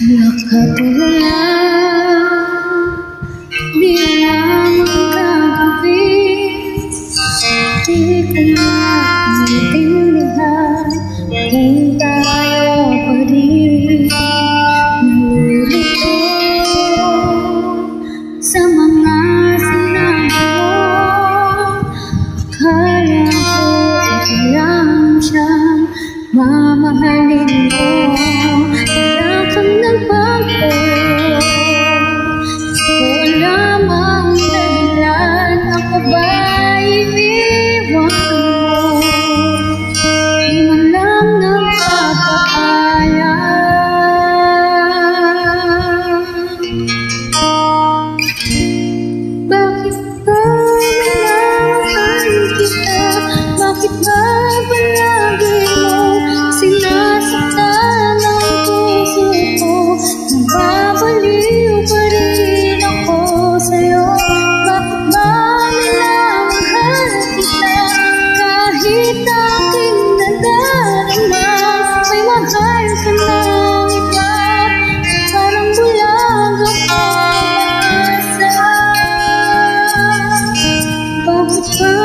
Nakatulala, di alam magkagabi. Di ko maintindihan kung tayo pa rin. Nalilito sa mga sinabi mo. Akala ko ito lang siyang mamahalin mo. Bakit ba palagi mo sinasaktan ang puso ko? Nababaliw pa rin ako sa'yo. Bakit ba minamahal kita kahit aking nadarama? May mahal ka ng iba, parang bulag ako maasa. Bakit ba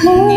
oh.